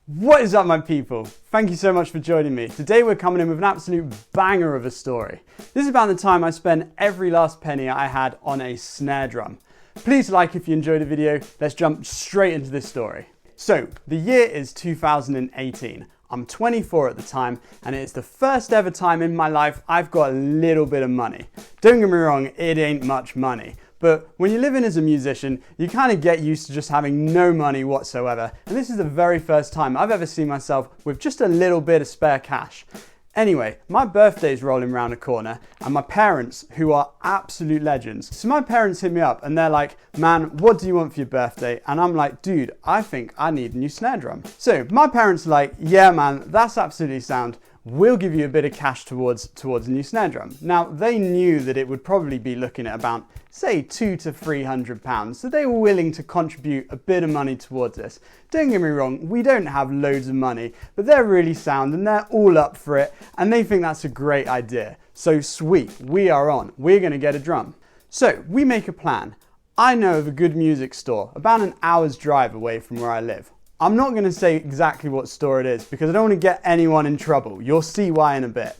What is up, my people? Thank you so much for joining me. Today we're coming in with an absolute banger of a story. This is about the time I spent every last penny I had on a snare drum. Please like if you enjoyed the video. Let's jump straight into this story. So, the year is 2018. I'm 24 at the time, and it's the first ever time in my life I've got a little bit of money. Don't get me wrong, it ain't much money. But when you're living as a musician, you kind of get used to just having no money whatsoever. And this is the very first time I've ever seen myself with just a little bit of spare cash. Anyway, my birthday's rolling around the corner, and my parents, who are absolute legends. So my parents hit me up and they're like, man, what do you want for your birthday? And I'm like, dude, I think I need a new snare drum. So my parents are like, yeah, man, that's absolutely sound. We'll give you a bit of cash towards a new snare drum. Now, they knew that it would probably be looking at about, say, £200 to £300, so they were willing to contribute a bit of money towards this. Don't get me wrong, we don't have loads of money, but they're really sound and they're all up for it, and they think that's a great idea. So sweet, we are on. We're gonna get a drum. So we make a plan. I know of a good music store about an hour's drive away from where I live. I'm not going to say exactly what store it is because I don't want to get anyone in trouble. You'll see why in a bit.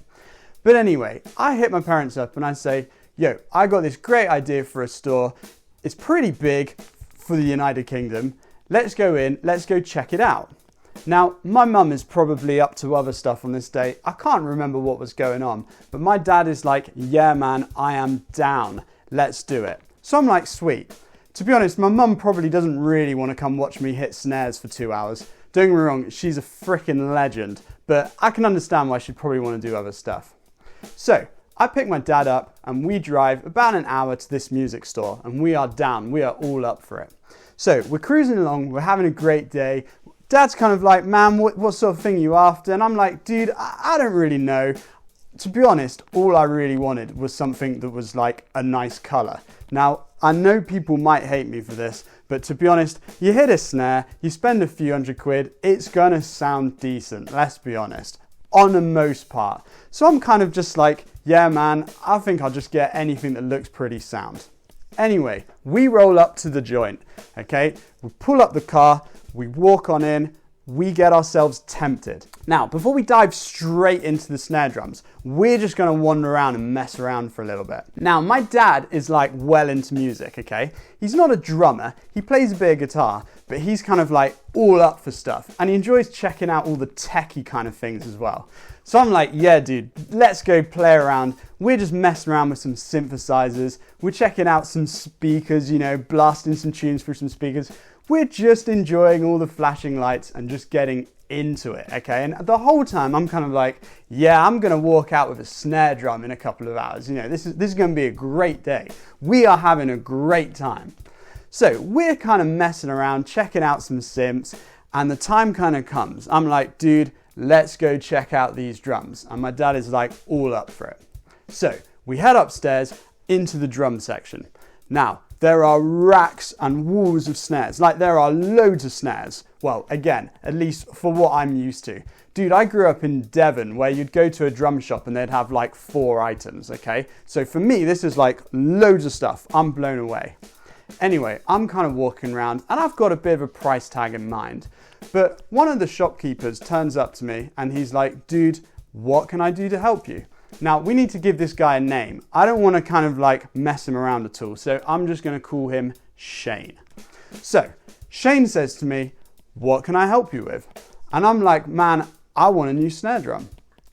But anyway, I hit my parents up and I say, yo, I got this great idea for a store. It's pretty big for the United Kingdom. Let's go in, let's go check it out. Now, my mum is probably up to other stuff on this day. I can't remember what was going on, but my dad is like, yeah, man, I am down. Let's do it. So I'm like, sweet. To be honest, my mum probably doesn't really want to come watch me hit snares for 2 hours. Don't get me wrong, she's a freaking legend, but I can understand why she'd probably want to do other stuff. So, I pick my dad up and we drive about an hour to this music store, and we are down, we are all up for it. So, we're cruising along, we're having a great day. Dad's kind of like, man, what sort of thing are you after? And I'm like, dude, I don't really know. To be honest, all I really wanted was something that was like a nice colour. Now, I know people might hate me for this, but to be honest, you hit a snare, you spend a few £100, it's gonna sound decent, let's be honest, on the most part. So I'm kind of just like, yeah man, I think I'll just get anything that looks pretty sound. Anyway, we roll up to the joint, okay? We pull up the car, we walk on in, we get ourselves tempted. Now, before we dive straight into the snare drums, we're just gonna wander around and mess around for a little bit. Now, my dad is like well into music, okay? He's not a drummer, he plays a bit of guitar, but he's kind of like all up for stuff, and he enjoys checking out all the techie kind of things as well. So I'm like, yeah, dude, let's go play around. We're just messing around with some synthesizers. We're checking out some speakers, you know, blasting some tunes through some speakers. We're just enjoying all the flashing lights and just getting into it, okay? And the whole time I'm kind of like, yeah, I'm gonna walk out with a snare drum in a couple of hours. You know, this is gonna be a great day. We are having a great time. So we're kind of messing around, checking out some synths, and the time kind of comes. I'm like, dude, let's go check out these drums. And my dad is like all up for it. So we head upstairs into the drum section. Now, there are racks and walls of snares, like there are loads of snares. Well, again, at least for what I'm used to. Dude, I grew up in Devon where you'd go to a drum shop and they'd have like 4 items, okay? So for me, this is like loads of stuff. I'm blown away. Anyway, I'm kind of walking around and I've got a bit of a price tag in mind. But one of the shopkeepers turns up to me and he's like, dude, what can I do to help you? Now, we need to give this guy a name. I don't want to kind of like mess him around at all, so I'm just going to call him Shane. So, Shane says to me, what can I help you with? And I'm like, man, I want a new snare drum.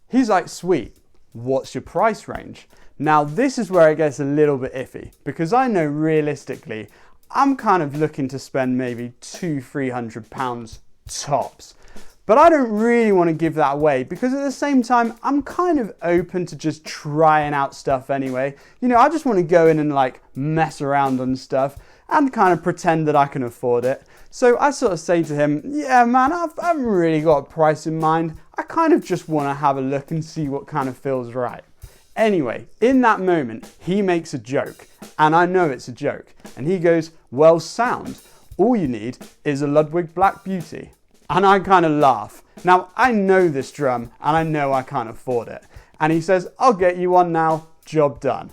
He's like, sweet, what's your price range? Now, this is where it gets a little bit iffy, because I know realistically, I'm kind of looking to spend maybe £200-300 tops. But I don't really want to give that away because at the same time, I'm kind of open to just trying out stuff anyway. You know, I just want to go in and like mess around on stuff and kind of pretend that I can afford it. So I sort of say to him, yeah, man, I haven't really got a price in mind. I kind of just want to have a look and see what kind of feels right. Anyway, in that moment, he makes a joke, and I know it's a joke. And he goes, well, sound. All you need is a Ludwig Black Beauty. And I kind of laugh. Now, I know this drum, and I know I can't afford it. And he says, I'll get you one now, job done.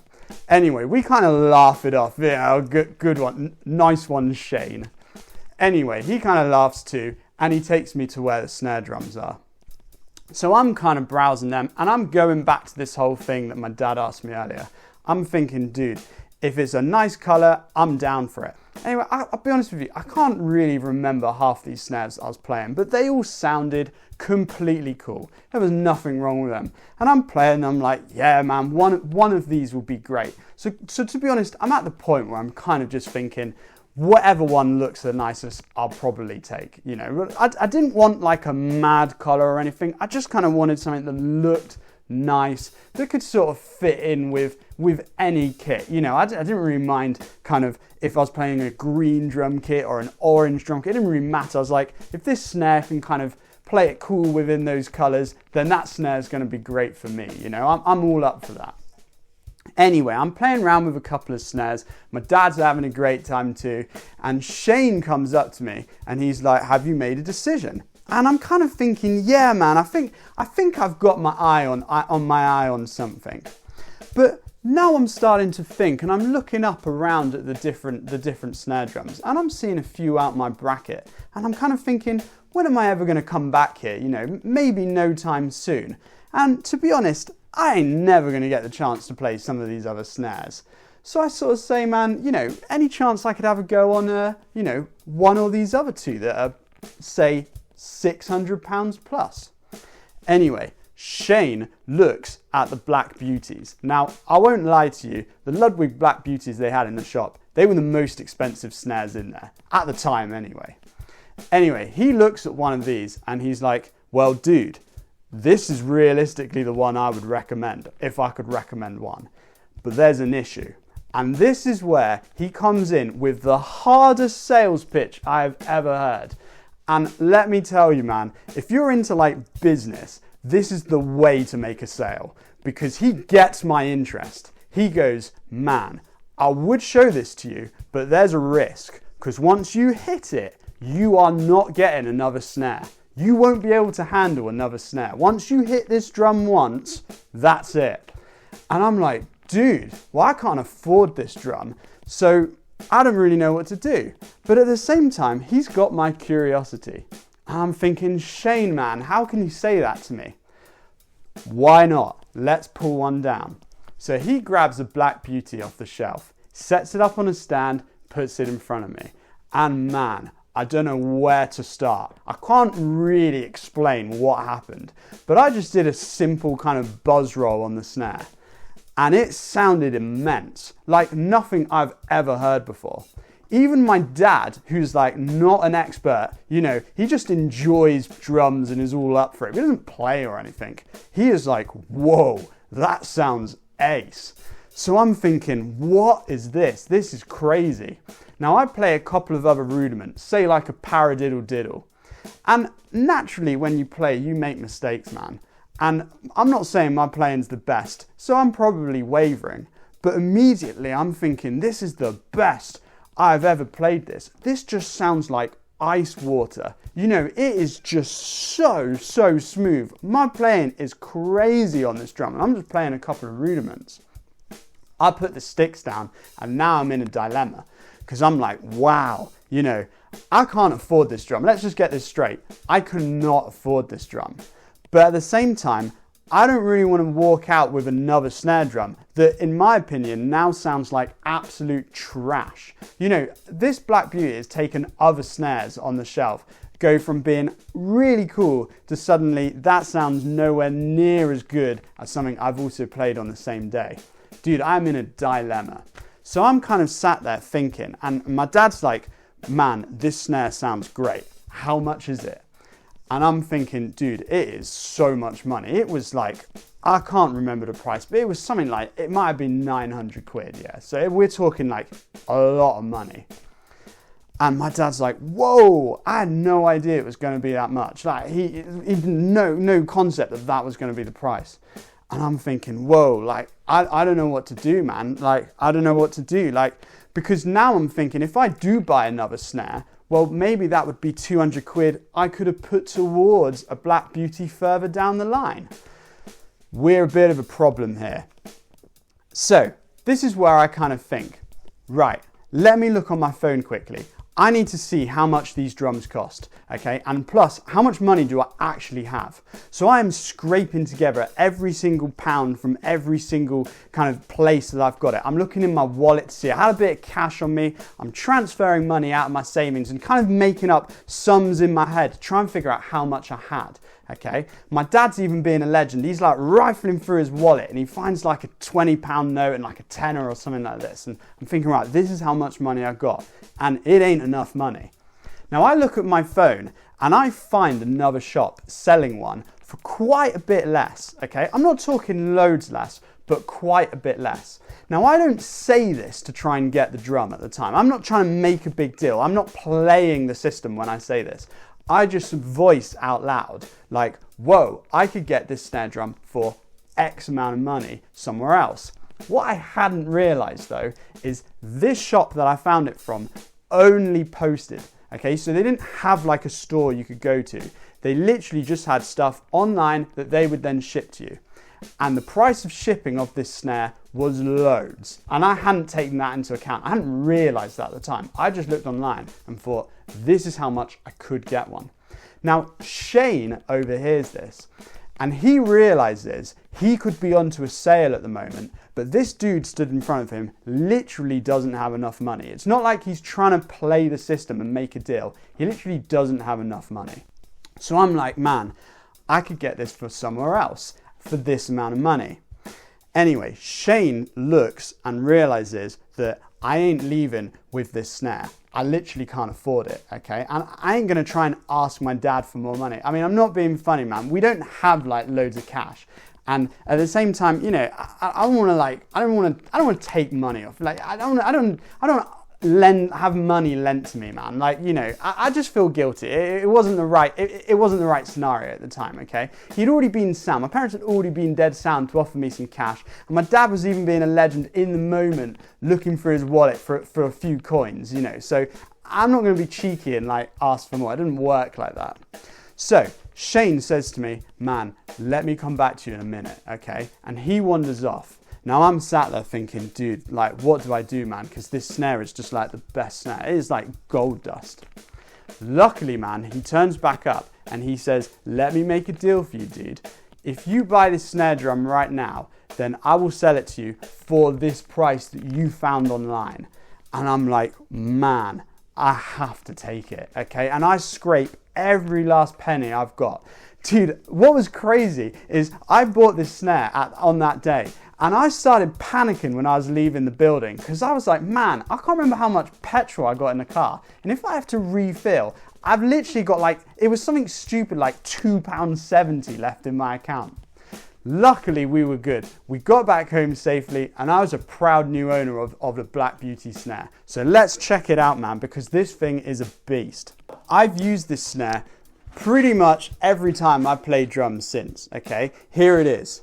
Anyway, we kind of laugh it off. Yeah, good one. Nice one, Shane. Anyway, he kind of laughs too, and he takes me to where the snare drums are. So I'm kind of browsing them, and I'm going back to this whole thing that my dad asked me earlier. I'm thinking, dude, if it's a nice color, I'm down for it. Anyway, I'll be honest with you, I can't really remember half these snares I was playing, but they all sounded completely cool. There was nothing wrong with them. And I'm playing, I'm like, yeah, man, one of these will be great. So to be honest, I'm at the point where I'm kind of just thinking, whatever one looks the nicest, I'll probably take. You know, I didn't want like a mad color or anything. I just kind of wanted something that looked nice, that could sort of fit in with any kit. You know, I didn't really mind kind of if I was playing a green drum kit or an orange drum kit. It didn't really matter. I was like, if this snare can kind of play it cool within those colors, then that snare is going to be great for me. You know, I'm all up for that. Anyway, I'm playing around with a couple of snares. My dad's having a great time too. And Shane comes up to me and he's like, have you made a decision? And I'm kind of thinking, yeah, man, I think I've got my eye on something. But now I'm starting to think, and I'm looking up around at the different snare drums, and I'm seeing a few out my bracket. And I'm kind of thinking, when am I ever going to come back here? You know, maybe no time soon. And to be honest, I ain't never going to get the chance to play some of these other snares. So I sort of say, man, you know, any chance I could have a go on, you know, one or these other two that are, say, £600 plus. Anyway, Shane looks at the Black Beauties. Now, I won't lie to you, the Ludwig Black Beauties they had in the shop, they were the most expensive snares in there, at the time anyway. Anyway, he looks at one of these and he's like, well, dude, this is realistically the one I would recommend, if I could recommend one. But there's an issue. And this is where he comes in with the hardest sales pitch I've ever heard. And let me tell you, man, if you're into like business, this is the way to make a sale, because he gets my interest. He goes, man, I would show this to you, but there's a risk, because once you hit it, you are not getting another snare. You won't be able to handle another snare. Once you hit this drum once, that's it. And I'm like, dude, well, I can't afford this drum, so I don't really know what to do. But at the same time, he's got my curiosity. I'm thinking, Shane, man, how can you say that to me? Why not? Let's pull one down. So he grabs a Black Beauty off the shelf, sets it up on a stand, puts it in front of me. And man, I don't know where to start. I can't really explain what happened, but I just did a simple kind of buzz roll on the snare. And it sounded immense, like nothing I've ever heard before. Even my dad, who's like not an expert, you know, he just enjoys drums and is all up for it. He doesn't play or anything. He is like, whoa, that sounds ace. So I'm thinking, what is this? This is crazy. Now I play a couple of other rudiments, say like a paradiddle diddle. And naturally when you play, you make mistakes, man. And I'm not saying my playing's the best, so I'm probably wavering. But immediately I'm thinking, this is the best I've ever played this. This just sounds like ice water. You know, it is just so smooth. My playing is crazy on this drum, and I'm just playing a couple of rudiments. I put the sticks down, and now I'm in a dilemma, because I'm like, wow, you know, I can't afford this drum. Let's just get this straight. I could not afford this drum. But at the same time, I don't really want to walk out with another snare drum that, in my opinion, now sounds like absolute trash. You know, this Black Beauty has taken other snares on the shelf, go from being really cool to suddenly that sounds nowhere near as good as something I've also played on the same day. Dude, I'm in a dilemma. So I'm kind of sat there thinking, and my dad's like, man, this snare sounds great. How much is it? And I'm thinking, dude, it is so much money. It was like, I can't remember the price, but it was something like, it might have been 900 quid, yeah. So we're talking like a lot of money. And my dad's like, whoa, I had no idea it was going to be that much. Like, he no concept that was going to be the price. And I'm thinking, whoa, like, I don't know what to do, man. Like, I don't know what to do. Like, because now I'm thinking, if I do buy another snare, well, maybe that would be 200 quid I could have put towards a Black Beauty further down the line. We're a bit of a problem here. So this is where I kind of think, right, let me look on my phone quickly. I need to see how much these drums cost, okay? And plus, how much money do I actually have? So I am scraping together every single pound from every single kind of place that I've got it. I'm looking in my wallet to see I had a bit of cash on me. I'm transferring money out of my savings and kind of making up sums in my head to try and figure out how much I had. Okay, my dad's even being a legend. He's like rifling through his wallet and he finds like a £20 note and like a tenner or something like this. And I'm thinking, right, this is how much money I've got. And it ain't enough money. Now I look at my phone and I find another shop selling one for quite a bit less. Okay, I'm not talking loads less, but quite a bit less. Now I don't say this to try and get the drum at the time. I'm not trying to make a big deal. I'm not playing the system when I say this. I just voice out loud like, whoa, I could get this snare drum for X amount of money somewhere else. What I hadn't realized though, is this shop that I found it from only posted, okay? So they didn't have like a store you could go to. They literally just had stuff online that they would then ship to you. And the price of shipping of this snare was loads. And I hadn't taken that into account. I hadn't realized that at the time. I just looked online and thought, this is how much I could get one. Now, Shane overhears this and he realizes he could be onto a sale at the moment, but this dude stood in front of him literally doesn't have enough money. It's not like he's trying to play the system and make a deal. He literally doesn't have enough money. So I'm like, man, I could get this for somewhere else for this amount of money. Anyway, Shane looks and realizes that I ain't leaving with this snare. I literally can't afford it, okay? And I ain't gonna try and ask my dad for more money. I mean, I'm not being funny, man. We don't have like loads of cash. And at the same time, you know, I don't want to take money off. Like, I don't have money lent to me, man. Like, you know, I just feel guilty. It wasn't the right scenario at the time, okay? He'd already been sound. My parents had already been dead sound to offer me some cash. And my dad was even being a legend in the moment, looking for his wallet for a few coins, you know? So I'm not gonna be cheeky and like ask for more. It didn't work like that. So Shane says to me, man, let me come back to you in a minute, okay? And he wanders off. Now I'm sat there thinking, dude, like, what do I do, man? Because this snare is just like the best snare. It is like gold dust. Luckily, man, he turns back up and he says, let me make a deal for you, dude. If you buy this snare drum right now, then I will sell it to you for this price that you found online. And I'm like, man, I have to take it, okay? And I scrape every last penny I've got. Dude, what was crazy is I bought this snare on that day and I started panicking when I was leaving the building because I was like, man, I can't remember how much petrol I got in the car. And if I have to refill, I've literally got like, it was something stupid like £2.70 left in my account. Luckily, we were good. We got back home safely and I was a proud new owner of the Black Beauty snare. So let's check it out, man, because this thing is a beast. I've used this snare pretty much every time I've played drums since, okay? Here it is.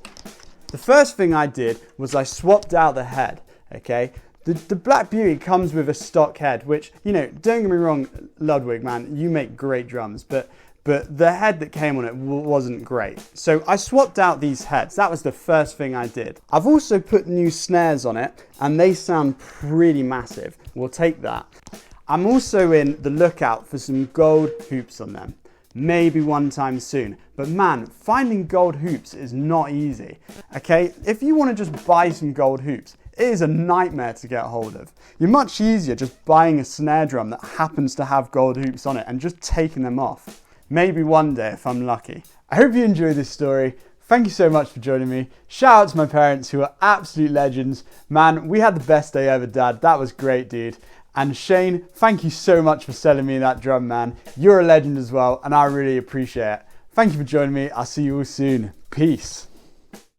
The first thing I did was I swapped out the head, okay? The Black Beauty comes with a stock head, which, you know, don't get me wrong, Ludwig, man, you make great drums, but the head that came on it wasn't great. So I swapped out these heads. That was the first thing I did. I've also put new snares on it and they sound pretty massive. We'll take that. I'm also in the lookout for some gold hoops on them. Maybe one time soon. But man, finding gold hoops is not easy, okay? If you want to just buy some gold hoops, it is a nightmare to get hold of. You're much easier just buying a snare drum that happens to have gold hoops on it and just taking them off. Maybe one day if I'm lucky. I hope you enjoyed this story. Thank you so much for joining me. Shout out to my parents who are absolute legends. Man, we had the best day ever, Dad. That was great, dude. And Shane, thank you so much for selling me that drum, man. You're a legend as well, and I really appreciate it. Thank you for joining me. I'll see you all soon. Peace.